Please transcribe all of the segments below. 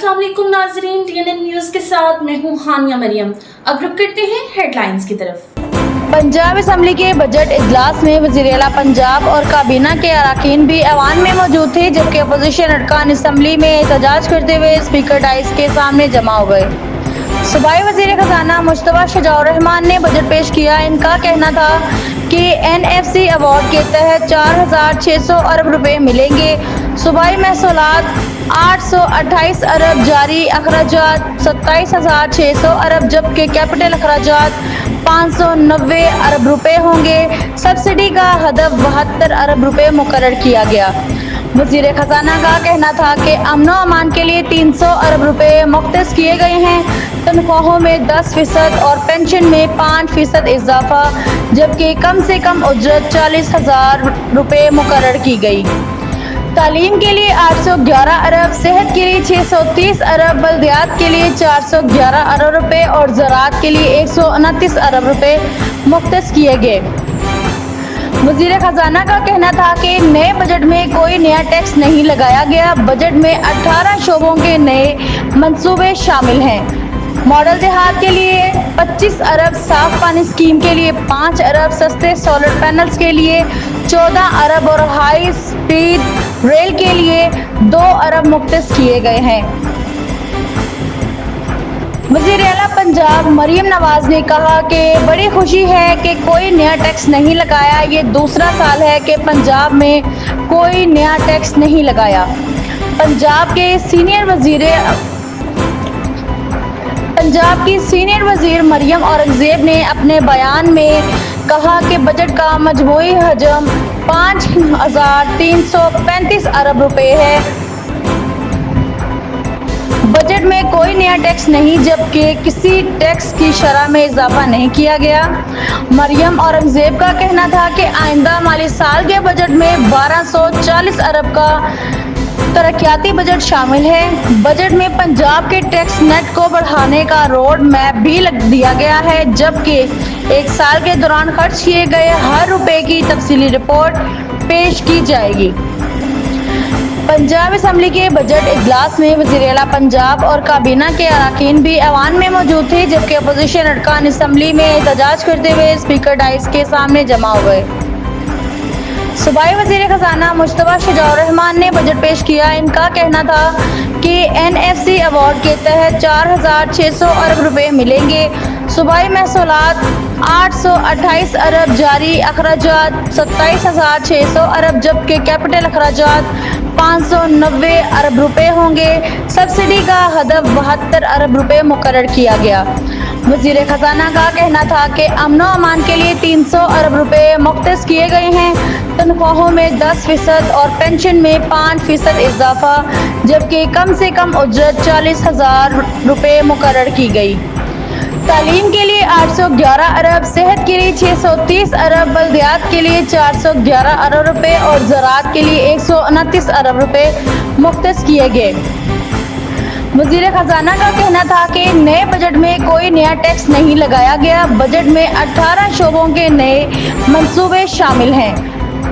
अस्सलाम वालेकुम नाजरीन, TNN न्यूज़ के साथ मैं हूँ हानिया मरियम। अब रुक करते हैं हेडलाइंस की तरफ। पंजाब असम्बली के बजट इजलास में वज़ीर आला पंजाब और काबीना के अरकान भी ऐवान में मौजूद थे, जबकि अपोजिशन अरकान असम्बली में एहतजाज करते हुए स्पीकर डाइस के सामने जमा हो गए। सूबाई वज़ीर खजाना मुश्तबा शजाउर रहमान ने बजट पेश किया। इनका कहना था कि NFC अवार्ड के तहत 4600 अरब रुपए मिलेंगे। सूबाई महसूलात 828 अरब, जारी अखराजात 27600 अरब, जबकि कैपिटल अखराजात 590 अरब रुपए होंगे। सब्सिडी का हदफ 72 अरब रुपए मुकर्रर किया गया। वज़ीर खजाना का कहना था कि अमन व अमान के लिए 300 अरब रुपए मुख्तस किए गए हैं। तनख्वाहों में 10% और पेंशन में 5% इजाफा, जबकि कम से कम उजरत 40,000 रुपए मुकर्रर की गई। तालीम के लिए 811 अरब, सेहत के लिए 630 अरब, बल्दियात के लिए 411 अरब रुपए और ज़राअत के लिए 129 अरब रुपए मुख्तस किए गए। वज़ीर खजाना का कहना था कि नए बजट में कोई नया टैक्स नहीं लगाया गया। बजट में 18 शोबों के नए मंसूबे शामिल हैं। मॉडल देहात के लिए 25 अरब, साफ पानी स्कीम के लिए 5 अरब, सस्ते सोलर पैनल्स के लिए 14 अरब और हाई स्पीड रेल के लिए 2 अरब मुख्तस किए गए हैं। वज़ीर आला पंजाब मरियम नवाज ने कहा कि बड़ी खुशी है कि कोई नया टैक्स नहीं लगाया। ये दूसरा साल है कि पंजाब में कोई नया टैक्स नहीं लगाया। पंजाब की सीनियर वज़ीर मरियम औरंगज़ेब ने अपने बयान में कहा कि बजट का मजमूई हजम 5335 अरब रुपए है। बजट में कोई नया टैक्स नहीं, जबकि किसी टैक्स की शरह में इजाफा नहीं किया गया। मरियम औरंगज़ेब का कहना था कि आइंदा माली साल के बजट में 1240 अरब का तरक्याती बजट शामिल है। बजट में पंजाब के टैक्स नेट को बढ़ाने का रोड मैप भी दिया गया है, जबकि एक साल के दौरान खर्च किए गए हर रुपए की तफसीली रिपोर्ट पेश की जाएगी। पंजाब असम्बली के बजट इजलास में वज़ीर आला पंजाब और काबीना के अरकान भी ऐवान में मौजूद थे, जबकि अपोजिशन अरकान असम्बली में एहतजाज करते हुए स्पीकर डाइस के सामने जमा हो गए। सूबाई वज़ीर खजाना मुश्तबा शजाउर रहमान ने बजट पेश किया। इनका कहना था कि NFC अवार्ड के तहत 4600 अरब रुपए मिलेंगे। सूबाई महसूलात 828 अरब, जारी अखराजात 27600 अरब, जबकि कैपिटल अखराजात 590 अरब रुपए होंगे। सब्सिडी का हदफ 72 अरब रुपए मुकर्रर किया गया। वज़ीर खजाना का कहना था कि अमन व अमान के लिए 300 अरब रुपए मुख्तस किए गए हैं। तनख्वाहों में 10% और पेंशन में 5% इजाफा, जबकि कम से कम उजरत 40,000 रुपए मुकर्रर की गई। तालीम के लिए 811 अरब, सेहत के लिए 630 अरब, बल्दियात के लिए 411 अरब रुपए और ज़राअत के लिए 129 अरब रुपए मुख्तस किए गए। वज़ीर खजाना का कहना था कि नए बजट में कोई नया टैक्स नहीं लगाया गया। बजट में 18 शोबों के नए मंसूबे शामिल हैं।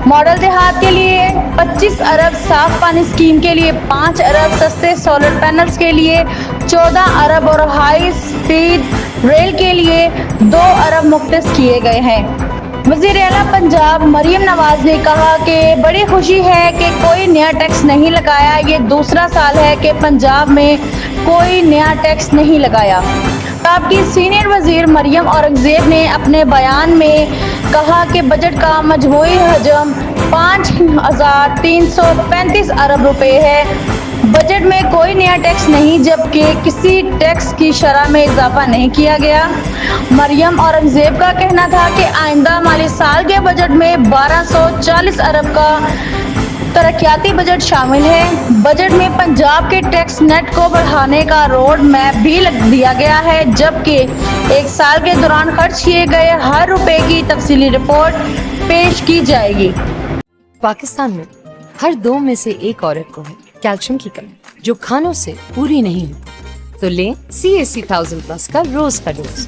मॉडल देहात के लिए 25 अरब, साफ पानी स्कीम के लिए 5 अरब, सस्ते सोलर पैनल्स के लिए 14 अरब और हाई स्पीड रेल के लिए 2 अरब मुख्तस किए गए हैं। वज़ीर आला पंजाब मरियम नवाज ने कहा कि बड़ी खुशी है कि कोई नया टैक्स नहीं लगाया। ये दूसरा साल है कि पंजाब में कोई नया टैक्स नहीं लगाया। पंजाब की सीनियर वज़ीर मरियम औरंगज़ेब ने अपने बयान में कहा कि बजट का मजमूई हजम 5335 अरब रुपए है। बजट में कोई नया टैक्स नहीं, जबकि किसी टैक्स की शरह में इजाफा नहीं किया गया। मरियम औरंगज़ेब का कहना था कि आइंदा माली साल के बजट में 1240 अरब का तरक्याती बजट शामिल है। बजट में पंजाब के टैक्स नेट को बढ़ाने का रोड मैप भी दिया गया है, जबकि एक साल के दौरान खर्च किए गए हर रुपए की तफसीली रिपोर्ट पेश की जाएगी। पाकिस्तान में हर 2 में से 1 औरत को है कैल्शियम की कमी, जो खानों से पूरी नहीं होती। तो लें CAC 1000+ का रोज का डोज।